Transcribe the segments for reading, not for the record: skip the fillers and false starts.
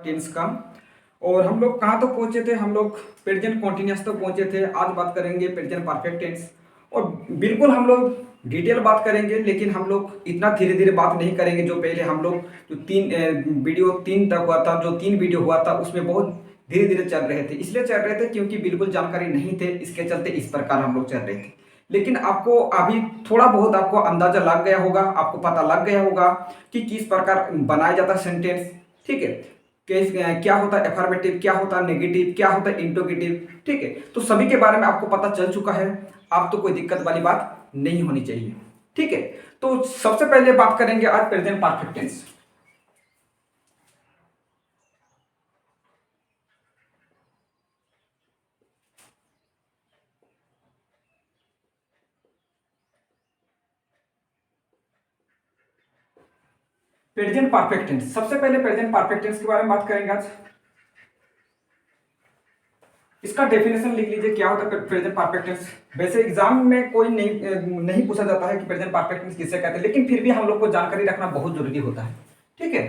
Tense का। और हम लोग कहाँ तक पहुँचे थे? हम लोग प्रेजेंट कॉन्टिन्यूस तक पहुँचे थे। आज बात करेंगे प्रेजेंट परफेक्ट टेंस। और बिल्कुल हम लोग डिटेल बात करेंगे, लेकिन हम लोग इतना धीरे धीरे बात नहीं करेंगे जो पहले हम लोग जो वीडियो 3 तक हुआ था, जो 3 वीडियो हुआ था उसमें बहुत धीरे धीरे चल रहे थे। इसलिए चल रहे थे क्योंकि बिल्कुल जानकारी नहीं थे, इसके चलते इस प्रकार हम लोग चल रहे थे। लेकिन आपको अभी थोड़ा बहुत आपको अंदाजा लग गया होगा, आपको पता लग गया होगा कि किस प्रकार बनाया जाता है सेंटेंस। ठीक है, क्या होता है एफर्मेटिव, क्या होता है नेगेटिव, क्या होता है इंट्रोगेटिव। ठीक है, तो सभी के बारे में आपको पता चल चुका है। अब तो कोई दिक्कत वाली बात नहीं होनी चाहिए। ठीक है, तो सबसे पहले बात करेंगे आज present perfect tense. Present perfect tense, सबसे पहले प्रेजेंट परफेक्ट टेंस के बारे में बात करेंगे आज। इसका डेफिनेशन लिख लीजिए, क्या होता है प्रेजेंट परफेक्ट टेंस। वैसे एग्जाम में कोई नहीं पूछा जाता है कि प्रेजेंट परफेक्ट टेंस किसे कहते हैं, लेकिन फिर भी हम लोग को जानकारी रखना बहुत जरूरी होता है। ठीक है,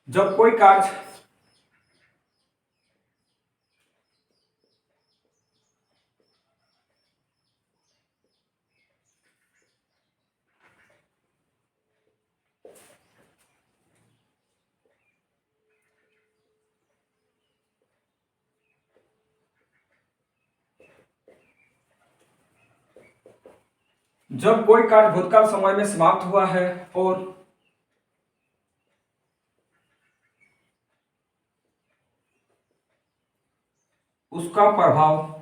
जब कोई कार्य जब कोई कार्य भूतकाल समय में समाप्त हुआ है और उसका प्रभाव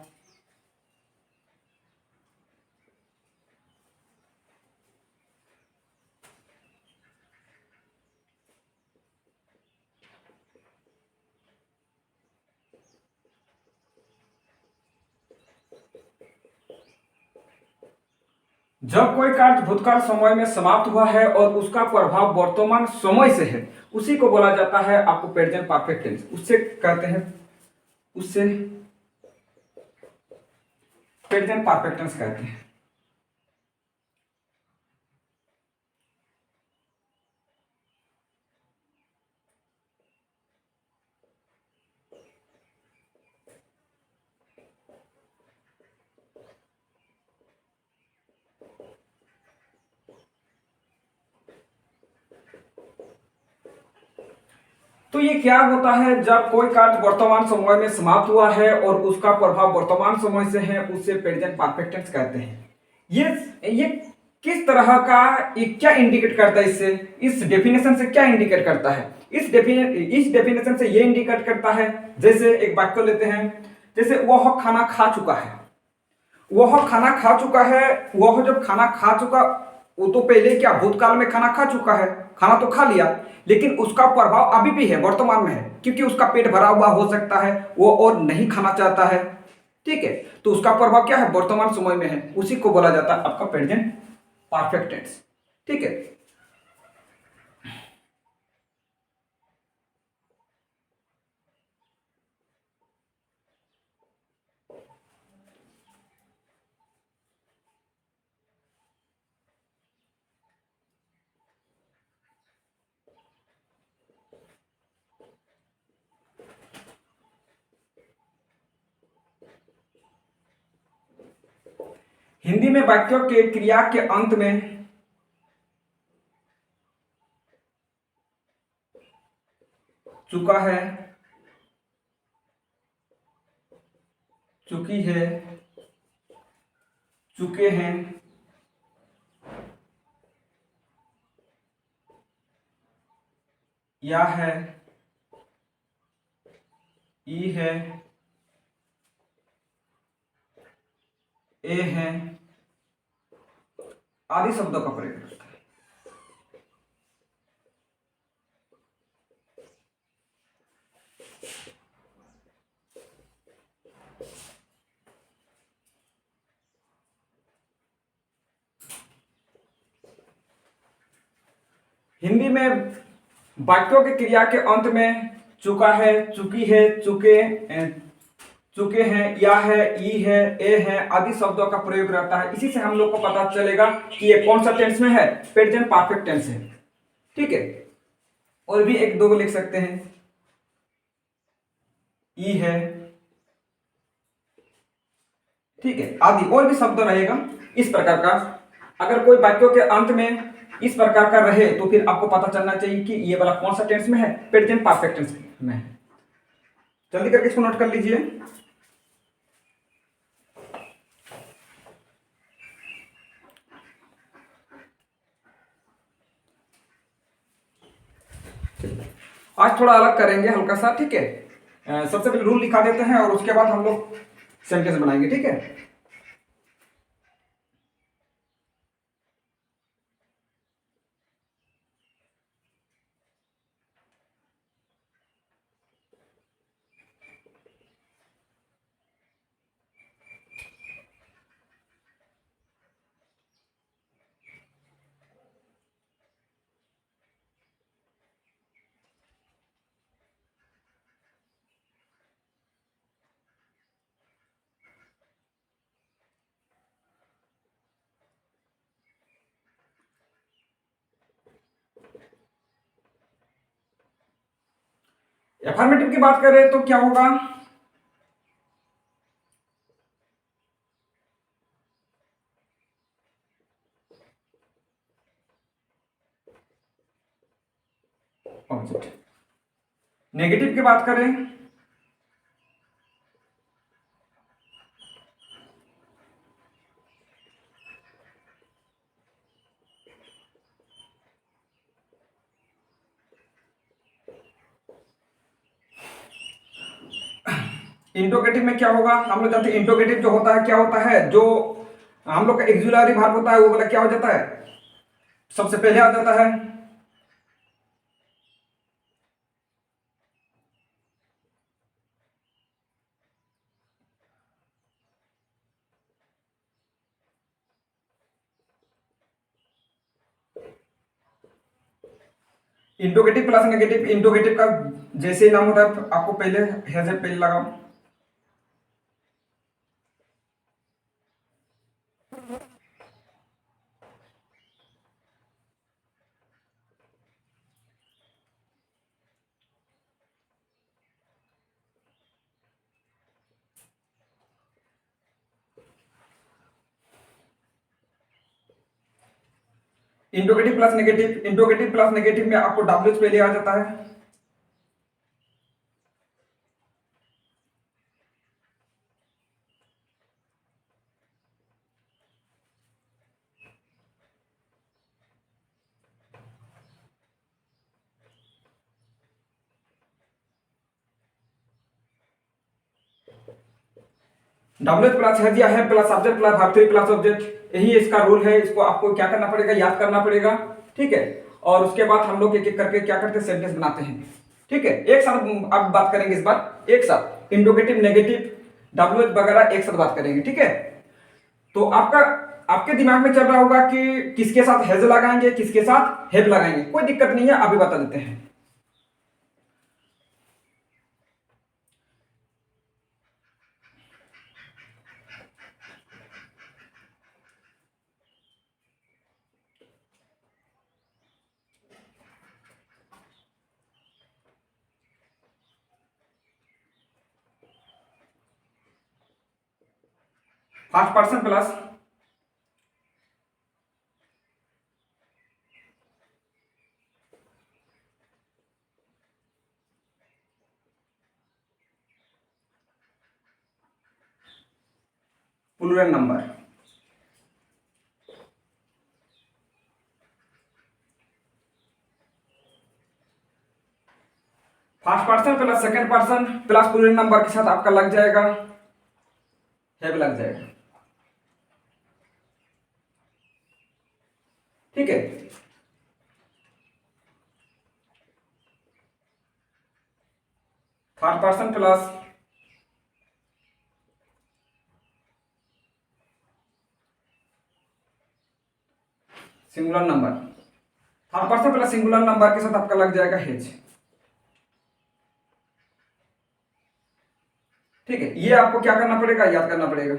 जब कोई कार्य भूतकाल समय में समाप्त हुआ है और उसका प्रभाव वर्तमान समय से है, उसी को बोला जाता है आपको प्रेजेंट परफेक्ट टेंस। उससे कहते हैं, उससे प्रेजेंट परफेक्ट टेंस कहते हैं। तो ये क्या होता है? जब कोई कार्य वर्तमान समय में समाप्त हुआ है और उसका प्रभाव वर्तमान समय से है, उसे प्रेजेंट परफेक्ट टेंस कहते हैं। ये किस तरह का, ये क्या इंडिकेट करता है? इससे, इस डेफिनेशन से क्या इंडिकेट करता है? इस डेफिनेशन से ये इंडिकेट करता है, जैसे एक वाक्य लेते हैं, जैसे वह खाना खा चुका है। वह खाना खा चुका है, वह जब खाना खा चुका, वो तो पहले क्या भूतकाल में खाना खा चुका है, खाना तो खा लिया, लेकिन उसका प्रभाव अभी भी है, वर्तमान में है, क्योंकि उसका पेट भरा हुआ हो सकता है, वो और नहीं खाना चाहता है। ठीक है, तो उसका प्रभाव क्या है? वर्तमान समय में है। उसी को बोला जाता है आपका प्रेजेंट परफेक्ट टेंस। ठीक है, हिंदी में वाक्यों के क्रिया के अंत में चुका है, चुकी है, चुके हैं, या है, ई है, ए है, आदि शब्दों का प्रयोग करता है। हिंदी में वाक्यों के क्रिया के अंत में चुका है, चुकी है, चुके, चुके हैं, या है, ई है, ए है आदि शब्दों का प्रयोग रहता है। इसी से हम लोग को पता चलेगा कि ये कौन सा टेंस में है, प्रेजेंट परफेक्ट टेंस है। ठीक है, और भी एक दो लिख सकते हैं, ई है, ठीक है, आदि और भी शब्द रहेगा इस प्रकार का। अगर कोई वाक्यों के अंत में इस प्रकार का रहे तो फिर आपको पता चलना चाहिए कि ये वाला कौन सा टेंस में है, प्रेजेंट परफेक्ट टेंस में है। जल्दी करके इसको नोट कर लीजिए। आज थोड़ा अलग करेंगे हल्का सा, ठीक है। सबसे पहले रूल लिखा देते हैं और उसके बाद हम लोग सेंटेंस बनाएंगे, ठीक है। एफर्मेटिव की बात करें तो क्या होगा, ऑब्जेक्ट। नेगेटिव की बात करें इंट्रोगेटिव में क्या होगा, हम लोग जानते हैं इंट्रोगेटिव जो होता है क्या होता है, जो हम लोग का एक्सुलरी वर्ब होता है वो वाला क्या हो जाता है, सबसे पहले आ जाता है। इंट्रोगेटिव प्लस नेगेटिव, इंट्रोगेटिव का जैसे नाम होता है आपको पहले है से पहले लगाओ। Interrogative plus negative, interrogative plus negative में आपको डब्ल्यू पहले आ जाता है। डब्ल्यू प्लस है दिया है plus subject plus verb three plus object, यही इसका रूल है। इसको आपको क्या करना पड़ेगा, याद करना पड़ेगा, ठीक है। और उसके बाद हम लोग एक एक करके क्या करते हैं, सेंटेंस बनाते हैं, ठीक है। एक साथ अब बात करेंगे इस बार, एक साथ इंट्रोगेटिव नेगेटिव डब्ल्यू वगैरह एक साथ बात करेंगे, ठीक है। तो आपका आपके दिमाग में चल रहा होगा कि किसके साथ हैज लगाएंगे, किसके साथ हैव लगाएंगे, कोई दिक्कत नहीं है, अभी बता देते हैं। First person plus plural number, first person plus second person plus plural number के साथ आपका लग जाएगा, हैव लग जाएगा, ठीक है। Third person plus singular number, third person plus singular number के साथ आपका लग जाएगा हेज, ठीक है। ये ये आपको क्या करना पड़ेगा, याद करना पड़ेगा।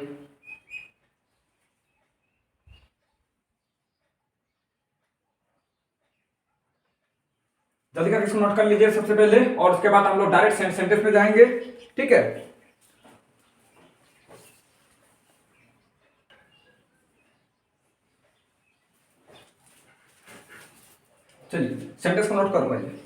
जल्दी करके इसको नोट कर लीजिए सबसे पहले, और उसके बाद हम लोग डायरेक्ट सेंटेंस में जाएंगे। ठीक है, चलिए सेंटेंस को नोट करो पहले।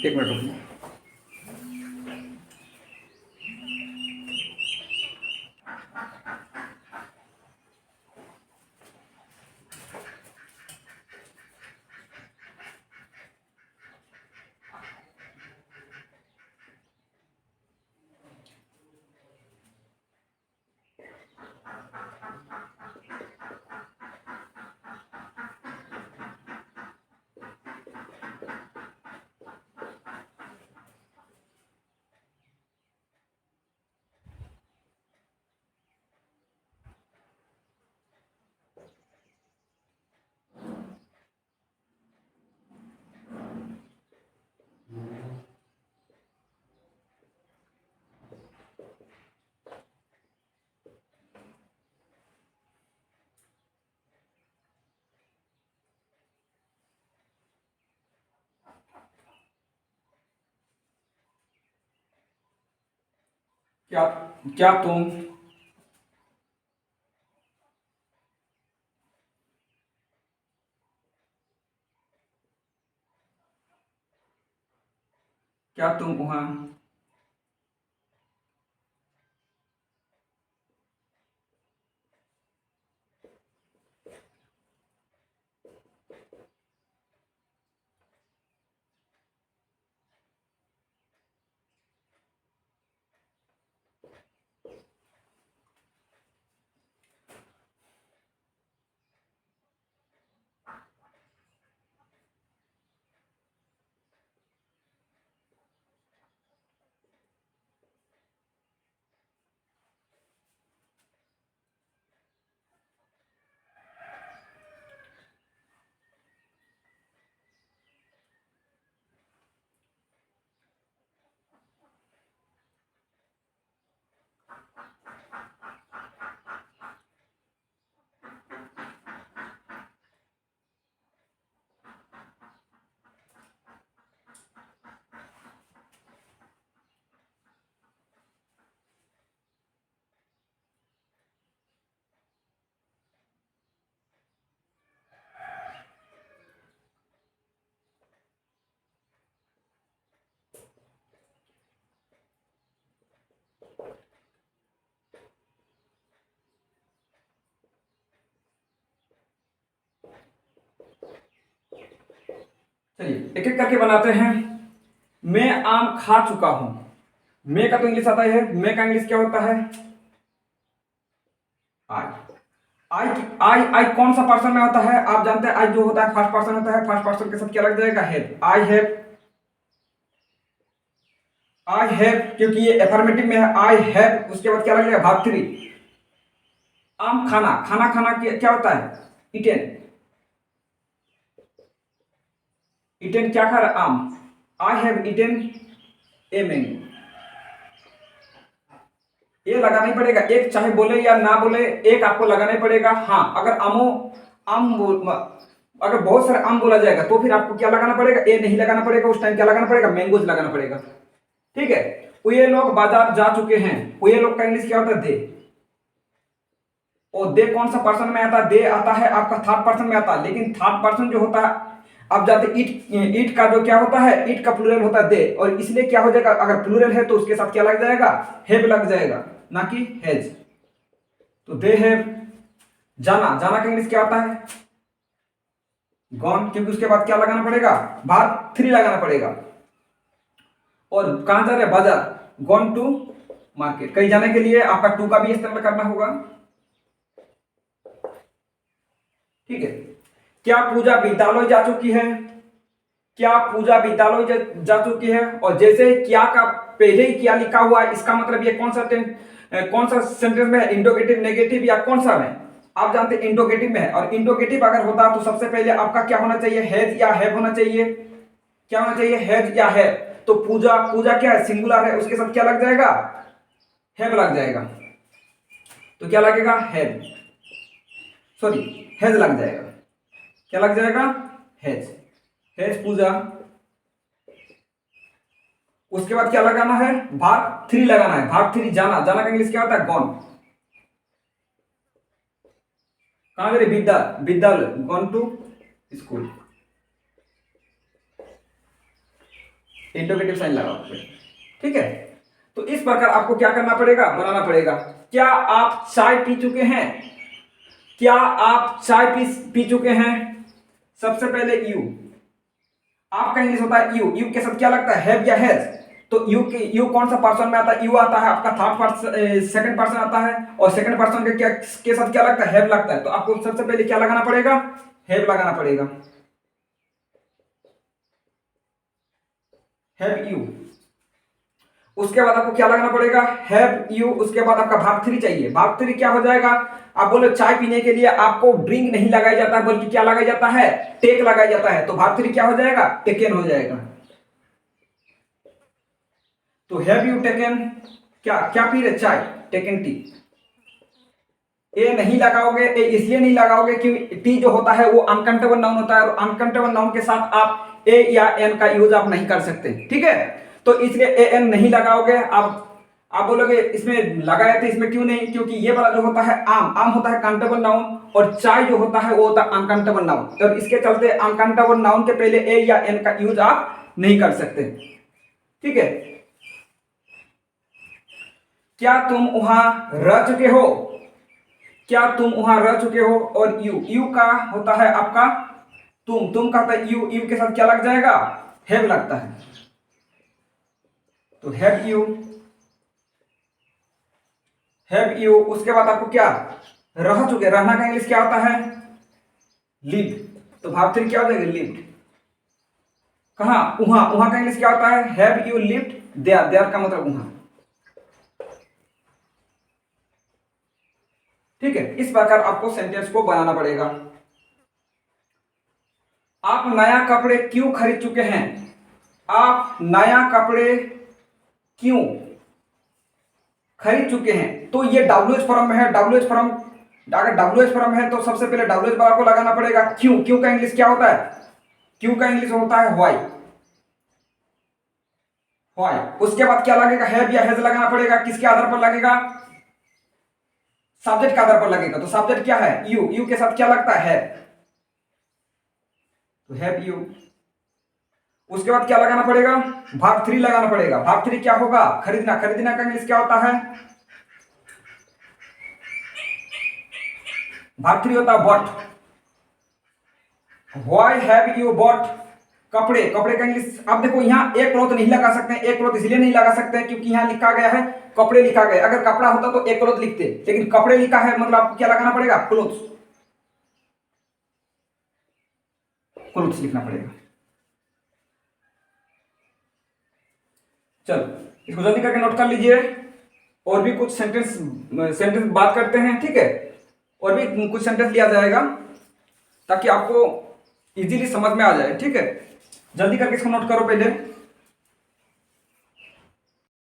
एक मिनट रुकिए। क्या क्या तुम क्या तुम वहां चलिए एक एक करके बनाते हैं। मैं आम खा चुका हूं। मैं का तो इंग्लिश आता है, मैं का इंग्लिश क्या होता है, आई। आई कौन सा पर्सन में होता है, आप जानते हैं आई जो होता है फर्स्ट पर्सन होता है, फर्स्ट पर्सन के साथ क्या लग जाएगा, have. I have, I have क्योंकि ये एफर्मेटिव में है, आई हैव, उसके बाद क्या लग जाएगा, भाग थ्री। आम खाना, खाना खाना क्या होता है, इटेन। इटेन क्या खा रहा, आम। I have eaten a mango. ये लगाना ही पड़ेगा, एक चाहे बोले या ना बोले एक आपको लगाना ही पड़ेगा। हाँ अगर अगर बहुत सारे आम बोला जाएगा तो फिर आपको क्या लगाना पड़ेगा, ए नहीं लगाना पड़ेगा, उस टाइम क्या लगाना पड़ेगा, मैंगोज लगाना पड़ेगा। ठीक है, ये लोग बाजार जा चुके हैं, ये लोग का इंग्लिश क्या होता है, दे। और दे कौन सा पर्सन में आता है, दे आता है आपका थर्ड पर्सन में आता है, लेकिन थर्ड पर्सन जो होता है आप जानते ईट, ईट का जो क्या होता है, ईट का प्लूरल होता है दे, और इसलिए क्या हो जाएगा, अगर प्लूरल है तो उसके साथ क्या लग जाएगा, हैव लग जाएगा, ना कि हैज। तो दे हैव जाना, जाना का इंग्लिश क्या आता है, गॉन, क्योंकि उसके बाद क्या लगाना पड़ेगा, भाग 3 लगाना पड़ेगा। और कहां जा रहे हैं, बाजार, गॉन टू मार्केट, कहीं जाने के लिए आपका टू का भी इस्तेमाल करना होगा। ठीक है, क्या पूजा विद्यालय जा चुकी है, क्या पूजा विद्यालय जा चुकी है, और जैसे क्या का पहले ही क्या लिखा हुआ है, इसका मतलब ये कौन सा सेंटेंस में है, इंट्रोगेटिव, नेगेटिव या कौन सा में, आप जानते हैं इंट्रोगेटिव में है, और इंट्रोगेटिव अगर होता तो सबसे पहले आपका क्या होना चाहिए, हैज या हैव होना चाहिए, क्या होना चाहिए, हैज या हैव। तो पूजा, पूजा क्या है, सिंगुलर है, उसके साथ क्या लग जाएगा, हैव लग जाएगा, तो क्या लगेगा, हैव, सॉरी हैज लग जाएगा, क्या लग जाएगा, हैज, हैज पूजा। उसके बाद क्या लगाना है, भाग 3 लगाना है, भाग 3 जाना, जाना का इंग्लिश क्या होता है, गॉन, कहां गए, विद्यालय, gone to school, interrogative sign लगाओ, ठीक है। तो इस प्रकार आपको क्या करना पड़ेगा, बनाना पड़ेगा। क्या आप चाय पी चुके हैं, क्या आप चाय पी चुके हैं, सबसे पहले यू, आपका इंग्लिश होता है यू, यू के साथ क्या लगता है, हैव या हैज, तो यू कौन सा पर्सन में आता है, यू आता है आपका थर्ड पर्सन, सेकंड पर्सन आता है, और सेकंड पर्सन के साथ क्या लगता है, हैव लगता है, तो आपको सबसे पहले क्या लगाना पड़ेगा, हैव लगाना पड़ेगा, हैव यू। उसके बाद आपको क्या लगाना पड़ेगा, हैव यू, उसके बाद आपका भाग 3 चाहिए, भाग 3 क्या हो जाएगा, आप बोले चाय पीने के लिए आपको ड्रिंक नहीं लगाया जाता है, बल्कि क्या लगाया जाता है, टेक लगाया जाता है, तो भाग 3 क्या हो जाएगा, टेकन हो जाएगा। तो हैव यू टेकन, क्या क्या पी रहे, चाय, टेकन टी। ए नहीं लगाओगे, ए इसलिए नहीं लगाओगे कि टी जो होता है वो अनकाउंटेबल नाउन होता है, और अनकाउंटेबल नाउन के साथ आप ए या एन का यूज आप नहीं कर सकते, ठीक है। तो इसलिए ए एन नहीं लगाओगे। आप बोलोगे इसमें लगाया थे, इसमें क्यों नहीं, क्योंकि ये वाला जो होता है आम, आम होता है काउंटेबल नाउन, और चाय जो होता है वो होता है अनकाउंटेबल नाउन, और इसके चलते अनकाउंटेबल नाउन के पहले ए या एन का यूज आप नहीं कर सकते, ठीक है। क्या तुम वहां रह चुके हो, क्या तुम वहां रह चुके हो, और यू, यू का होता है आपका तुम का होता है यू, यू के साथ क्या लग जाएगा, हैव लगता है, तो हैव यू, हैव यू। उसके बाद आपको क्या, रह चुके, रहना का इंग्लिश क्या होता है, लिव, तो भाग 3 क्या हो जाएगा, लिव्ड, कहां, वहां, वहां का इंग्लिश क्या होता है, have you lived there, there का मतलब वहां, ठीक है। इस प्रकार आपको सेंटेंस को बनाना पड़ेगा। आप नया कपड़े क्यों खरीद चुके हैं, आप नया कपड़े क्यों खरीद चुके हैं, तो ये WH फॉर्म में है, WH फॉर्म, अगर WH फॉर्म है तो सबसे पहले WH वाला को लगाना पड़ेगा, क्यों, क्यों का इंग्लिश क्या होता है, क्यों का इंग्लिश होता है व्हाई, व्हाई। उसके बाद क्या लगेगा, हैव या हैज लगाना पड़ेगा, किसके आधार पर लगेगा, सब्जेक्ट के आधार पर लगेगा, तो सब्जेक्ट क्या है, यू, यू के साथ क्या लगता है, तो हैव यू। उसके बाद क्या लगाना पड़ेगा, भाग 3 लगाना पड़ेगा, भाग 3 क्या होगा, खरीदना, खरीदना का इंग्लिश क्या होता है, भाग 3 होता है bought, why have you bought, कपड़े, कपड़े का इंग्लिश, अब देखो यहाँ एक क्लॉथ नहीं लगा सकते, एक क्लॉथ इसलिए नहीं लगा सकते क्योंकि यहाँ लिखा गया है कपड़े लिखा गया, अगर कपड़ा होता तो एक क्लॉथ लिखते, लेकिन कपड़े लिखा है मतलब आपको क्या लगाना पड़ेगा, क्लोथ्स, क्लोथ्स लिखना पड़ेगा। चलो इसको जल्दी करके नोट कर लीजिए, और भी कुछ सेंटेंस बात करते हैं, ठीक है, और भी कुछ सेंटेंस लिया जाएगा ताकि आपको इजीली समझ में आ जाए, ठीक है। जल्दी करके इसको नोट करो पहले।